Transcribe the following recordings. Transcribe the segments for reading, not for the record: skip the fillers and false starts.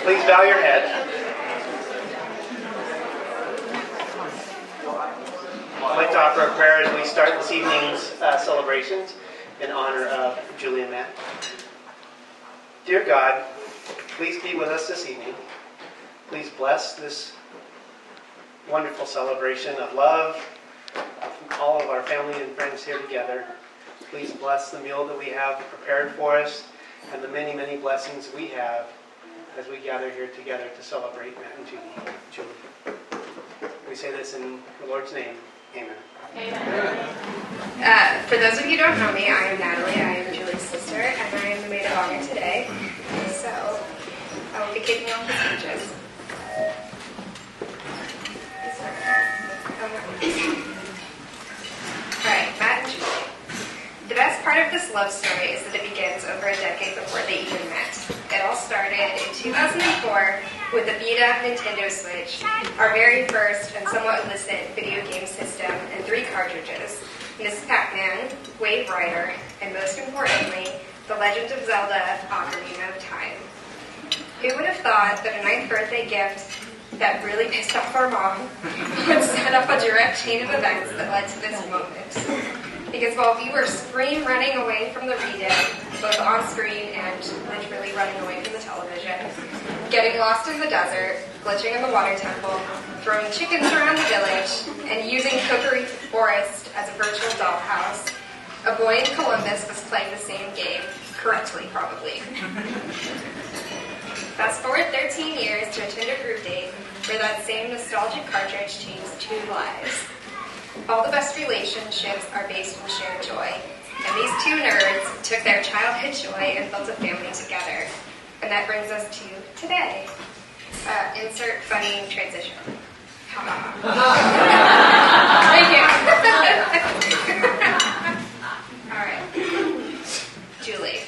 Please bow your head. I'd like to offer a prayer as we start this evening's celebrations in honor of Julie and Matt. Dear God, please be with us this evening. Please bless this wonderful celebration of love of all of our family and friends here together. Please bless the meal that we have prepared for us and the many, many blessings we have as we gather here together to celebrate Matt and Julie. We say this in the Lord's name. Amen. Amen. For those of you who don't know me, I am Natalie. I am Julie's sister, and I am the maid of honor today. So I will be kicking off the speeches. Alright, Matt and Julie. The best part of this love story is that it begins over a decade before they even met. It all started in 2004 with the Vita Nintendo Switch, our very first and somewhat illicit video game system, and 3 cartridges: Miss Pac-Man, Wave Rider, and most importantly, The Legend of Zelda: Ocarina of Time. Who would have thought that a 9th birthday gift that really pissed off our mom would set up a direct chain of events that led to this moment? Because while we were running away from the read-in, both on screen and literally running away from the television, getting lost in the desert, glitching in the water temple, throwing chickens around the village, and using Cookery Forest as a virtual dollhouse, a boy in Columbus was playing the same game, correctly probably. Fast forward 13 years to a Tinder group date where that same nostalgic cartridge changed 2 lives. All the best relationships are based on shared joy, and these 2 nerds took their childhood joy and built a family together. And that brings us to today. Insert funny transition. Thank you. Alright. Julie.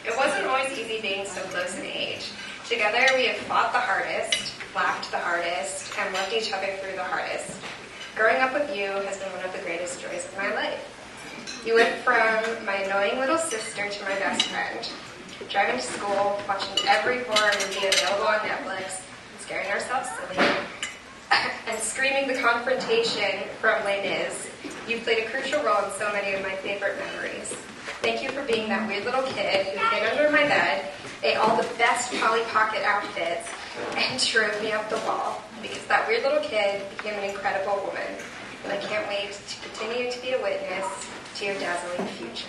It wasn't always easy being so close in age. Together we have fought the hardest, laughed the hardest, and loved each other through the hardest. Growing up with you has been one of the greatest joys of my life. You went from my annoying little sister to my best friend. Driving to school, watching every horror movie available on Netflix, scaring ourselves silly, and screaming the confrontation from Les Mis. You played a crucial role in so many of my favorite memories. Thank you for being that weird little kid who hid under my bed, ate all the best Polly Pocket outfits, and drove me up the wall. Because that weird little kid became an incredible woman. And I can't wait to continue to be a witness to your dazzling future.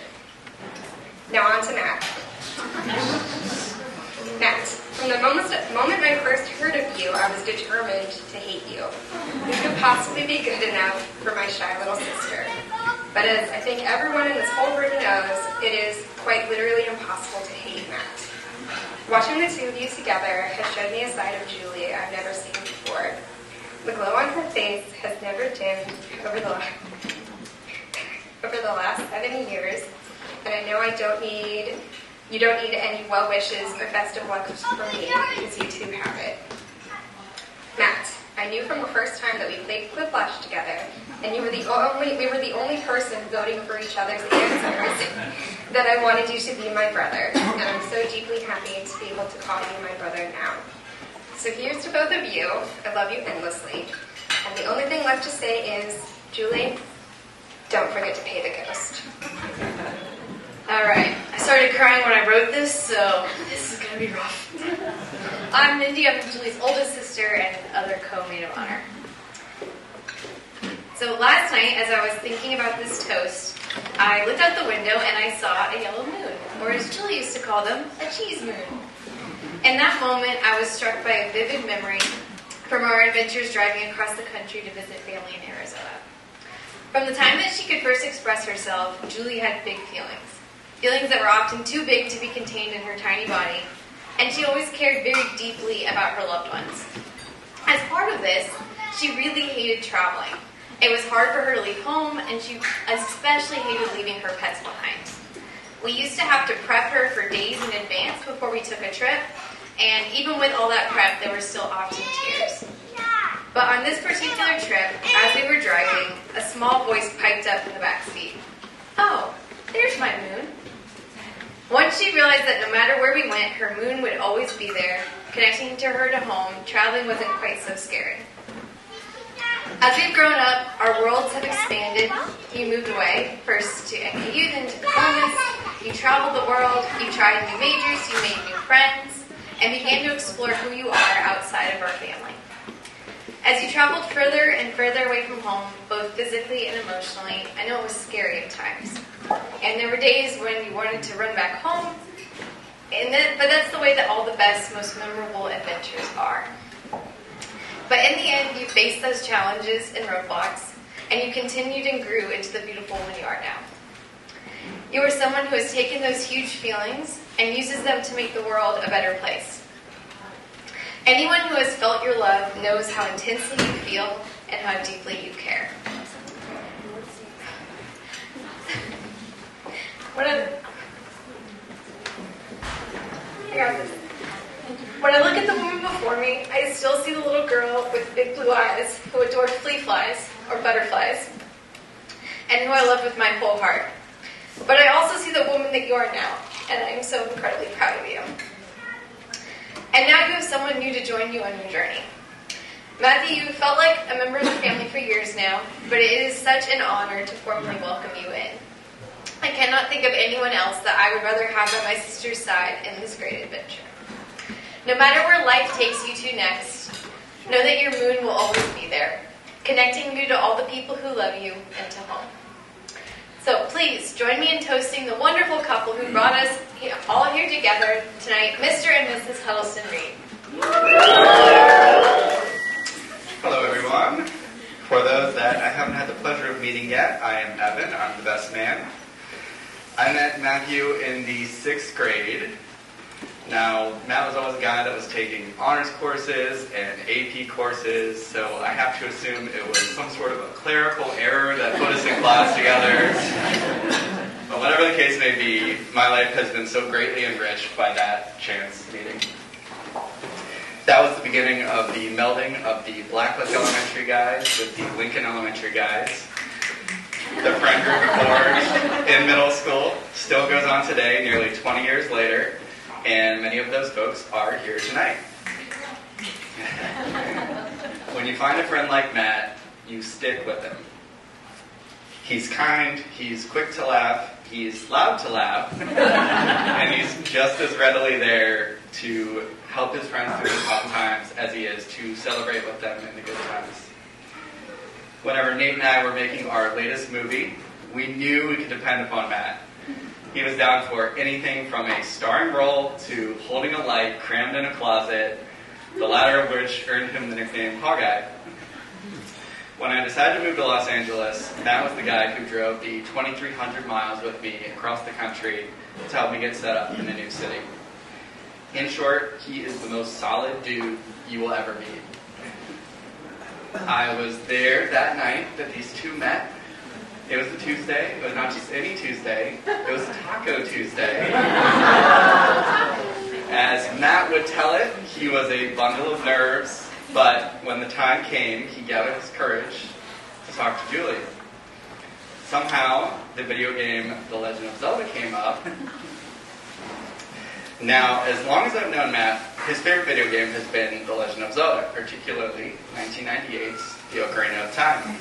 Now on to Matt. Matt, from the moment I first heard of you, I was determined to hate you. Who could possibly be good enough for my shy little sister? But as I think everyone in this whole room knows, it is quite literally impossible to hate Matt. Watching the 2 of you together has showed me a side of Julie I've never seen before. The glow on her face has never dimmed over the last 7 years, and I know you don't need any well wishes or best of luck from me because you 2 have it. Matt, I knew from the first time that we played Quiplash together, and we were the only person voting for each other's answers, that I wanted you to be my brother, and I'm so deeply happy to be able to call you my brother now. So here's to both of you. I love you endlessly. And the only thing left to say is, Julie, don't forget to pay the ghost. Alright, I started crying when I wrote this, so this is going to be rough. I'm Mindy, I'm Julie's oldest sister and other co-maid of honor. So last night, as I was thinking about this toast, I looked out the window and I saw a yellow moon, or as Julie used to call them, a cheese moon. In that moment, I was struck by a vivid memory from our adventures driving across the country to visit family in Arizona. From the time that she could first express herself, Julie had big feelings. Feelings that were often too big to be contained in her tiny body, and she always cared very deeply about her loved ones. As part of this, she really hated traveling. It was hard for her to leave home, and she especially hated leaving her pets behind. We used to have to prep her for days in advance before we took a trip, and even with all that prep, there were still often tears. But on this particular trip, as we were driving, a small voice piped up in the back seat. "Oh, there's my moon." Once she realized that no matter where we went, her moon would always be there, connecting to her to home, traveling wasn't quite so scary. As we've grown up, our worlds have expanded. You moved away, first to NKU, then to the Columbus. You traveled the world, you tried new majors, you made new friends, and began to explore who you are outside of our family. As you traveled further and further away from home, both physically and emotionally, I know it was scary at times. And there were days when you wanted to run back home, but that's the way that all the best, most memorable adventures are. But in the end, you faced those challenges and roadblocks, and you continued and grew into the beautiful one you are now. You are someone who has taken those huge feelings and uses them to make the world a better place. Anyone who has felt your love knows how intensely you feel and how deeply you care. When I look at the woman before me, I still see the little girl with big blue eyes who adored flea flies, or butterflies, and who I love with my whole heart. But I also see the woman that you are now, and I am so incredibly proud of you. And now you have someone new to join you on your journey. Matthew, you felt like a member of the family for years now, but it is such an honor to formally welcome you in. I cannot think of anyone else that I would rather have by my sister's side in this great adventure. No matter where life takes you to next, know that your moon will always be there, connecting you to all the people who love you and to home. So please join me in toasting the wonderful couple who brought us all here together tonight, Mr. and Mrs. Huddleson Reed. Hello, everyone. For those that I haven't had the pleasure of meeting yet, I am Evan. I'm the best man. I met Matthew in the 6th grade. Now, Matt was always a guy that was taking honors courses and AP courses, so I have to assume it was some sort of a clerical error that put us in class together. But whatever the case may be, my life has been so greatly enriched by that chance meeting. That was the beginning of the melding of the Blacklick Elementary guys with the Lincoln Elementary guys. The friend group forged in middle school still goes on today, nearly 20 years later. And many of those folks are here tonight. When you find a friend like Matt, you stick with him. He's kind, he's quick to laugh, he's loud to laugh, and he's just as readily there to help his friends through the tough times as he is to celebrate with them in the good times. Whenever Nate and I were making our latest movie, we knew we could depend upon Matt. He was down for anything from a starring role to holding a light crammed in a closet, the latter of which earned him the nickname Hawkeye. When I decided to move to Los Angeles, Matt was the guy who drove the 2,300 miles with me across the country to help me get set up in a new city. In short, he is the most solid dude you will ever meet. I was there that night that these two met. It was a Tuesday. It was not just any Tuesday. It was Taco Tuesday. As Matt would tell it, he was a bundle of nerves, but when the time came, he gathered his courage to talk to Julie. Somehow, the video game The Legend of Zelda came up. Now, as long as I've known Matt, his favorite video game has been The Legend of Zelda, particularly 1998's The Ocarina of Time.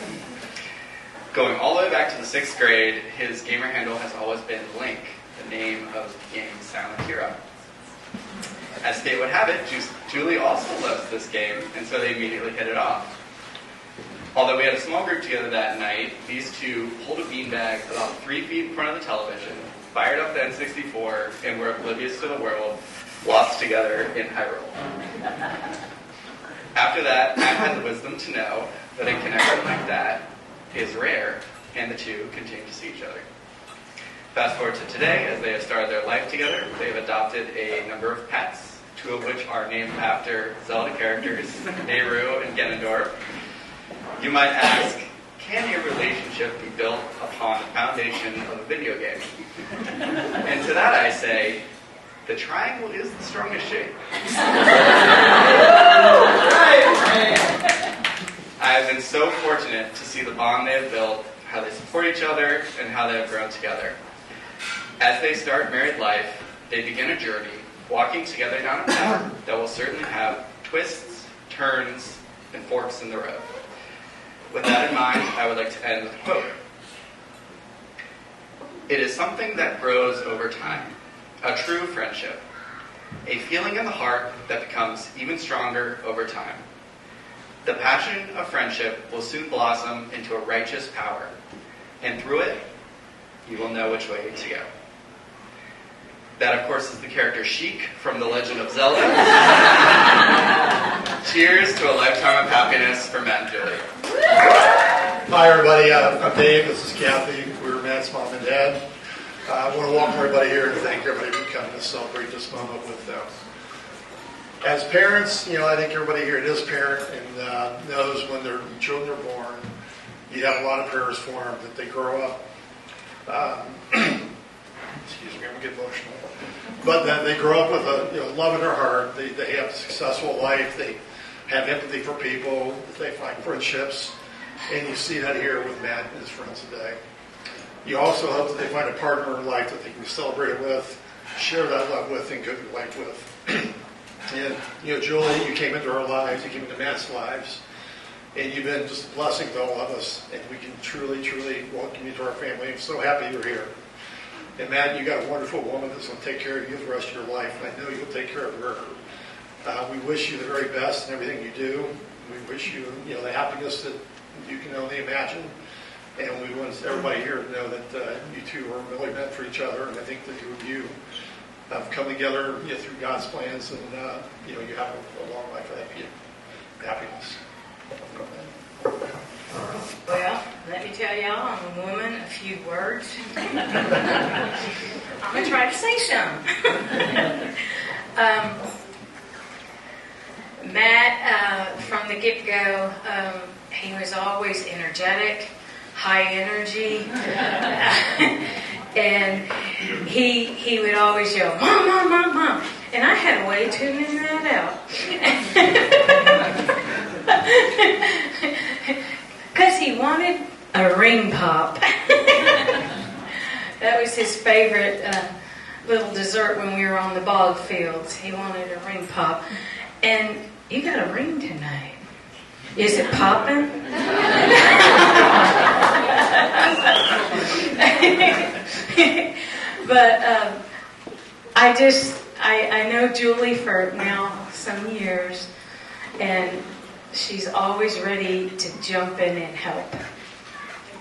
Going all the way back to the 6th grade, his gamer handle has always been Link, the name of the game's silent hero. As fate would have it, Julie also loves this game, and so they immediately hit it off. Although we had a small group together that night, these two pulled a beanbag about 3 feet in front of the television, fired up the N64, and were oblivious to the world, lost together in Hyrule. After that, Matt had the wisdom to know that a connection like that is rare, and the two continue to see each other. Fast forward to today, as they have started their life together, they have adopted a number of pets, 2 of which are named after Zelda characters, Nehru and Ganondorf. You might ask, can a relationship be built upon the foundation of a video game? And to that I say, the triangle is the strongest shape. I have been so fortunate to see the bond they have built, how they support each other, and how they have grown together. As they start married life, they begin a journey, walking together down a path that will certainly have twists, turns, and forks in the road. With that in mind, I would like to end with a quote. It is something that grows over time, a true friendship, a feeling in the heart that becomes even stronger over time. The passion of friendship will soon blossom into a righteous power, and through it, you will know which way to go. That, of course, is the character Sheik from The Legend of Zelda. Cheers to a lifetime of happiness for Matt and Julie. Hi, everybody. I'm Dave. This is Kathy. We're Matt's mom and dad. I want to welcome everybody here and thank everybody for coming to celebrate this moment with them. As parents, I think everybody here is a parent and knows when their children are born, you have a lot of prayers for them that they grow up. Excuse me, I'm going to get emotional. But that they grow up with a love in their heart. They have a successful life. They have empathy for people. They find friendships. And you see that here with Matt and his friends today. You also hope that they find a partner in life that they can celebrate it with, share that love with, and go through life with. And, Julie, you came into our lives, you came into Matt's lives, and you've been just a blessing to all of us, and we can truly, truly welcome you to our family. I'm so happy you're here. And Matt, you got a wonderful woman that's going to take care of you the rest of your life, and I know you'll take care of her. We wish you the very best in everything you do. We wish you, the happiness that you can only imagine. And we want everybody here to know that you two are really meant for each other, and I think the two of you have come together through God's plans, and you have a long life ahead of you. Happiness. Well, let me tell y'all, I'm a woman, a few words. I'm going to try to say some. Matt, from the get-go, he was always energetic, high energy, and he would always yell, "Mom, Mom, Mom, Mom," and I had a way of tuning that out. Because he wanted a ring pop. That was his favorite little dessert when we were on the bog fields. He wanted a ring pop. And you got a ring tonight. Is it popping? But I know Julie for now some years, and she's always ready to jump in and help.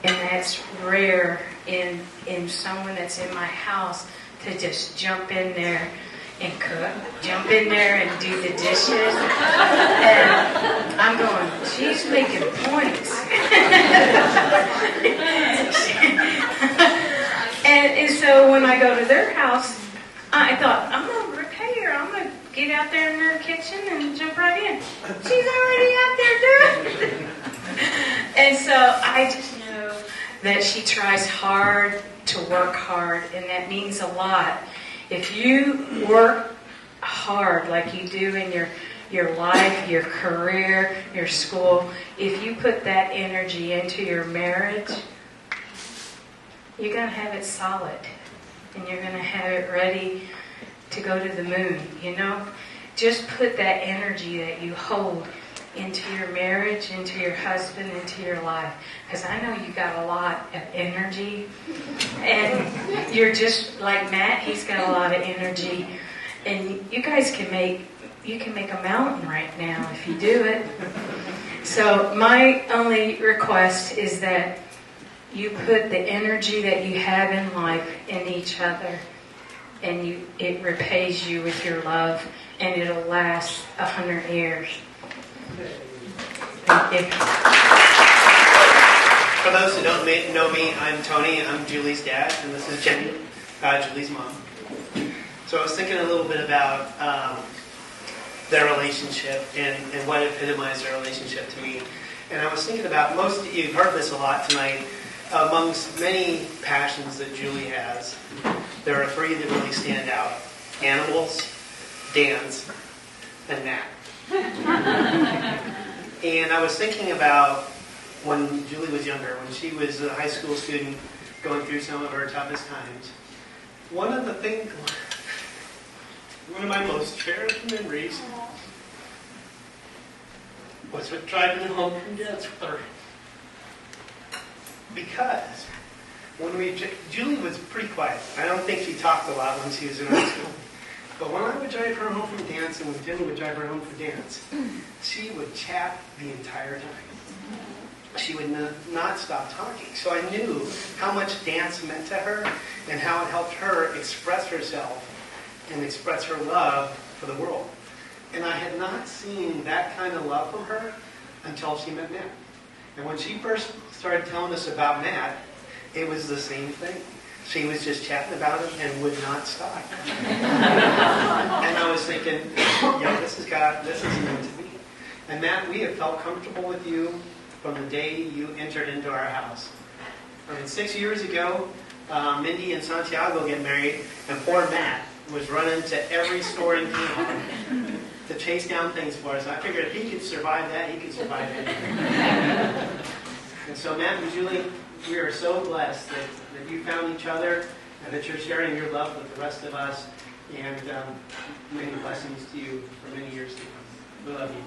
And that's rare in someone that's in my house to just jump in there and cook, jump in there and do the dishes. And I'm going, she's making points. and so when I go to their house, I thought, I'm going to repay her. I'm going to get out there in their kitchen and jump right in. She's already out there doing it. And so I just know that she tries hard to work hard, and that means a lot. If you work hard like you do in your life, your career, your school, if you put that energy into your marriage, you're going to have it solid. And you're going to have it ready to go to the moon, Just put that energy that you hold into your marriage, into your husband, into your life. Because I know you got a lot of energy. And you're just like Matt, he's got a lot of energy. And you guys can make a mountain right now if you do it. So my only request is that you put the energy that you have in life in each other. And it repays you with your love. And it'll last 100 years. Thank you. For those who don't know me, I'm Tony. I'm Julie's dad, and this is Jenny, Julie's mom. So I was thinking a little bit about their relationship and what epitomized their relationship to me. And I was thinking about, you've heard this a lot tonight, amongst many passions that Julie has, there are three that really stand out: animals, dance, and Matt. And I was thinking about when Julie was younger, when she was a high school student going through some of her toughest times. one of my most cherished memories was with driving home from dance with her. Because Julie was pretty quiet. I don't think she talked a lot when she was in high school. But when I would drive her home from dance and when Jenny would drive her home from dance, she would chat the entire time. She would not stop talking. So I knew how much dance meant to her and how it helped her express herself and express her love for the world. And I had not seen that kind of love from her until she met Matt. And when she first started telling us about Matt, it was the same thing. She was just chatting about him and would not stop. And I was thinking, this is God, this is meant to be. And Matt, we have felt comfortable with you from the day you entered into our house. 6 years ago, Mindy and Santiago get married, and poor Matt was running to every store in town to chase down things for us. I figured if he could survive that, he could survive anything. And so Matt and Julie, we are so blessed that you found each other and that you're sharing your love with the rest of us. And many blessings to you for many years to come. We love you.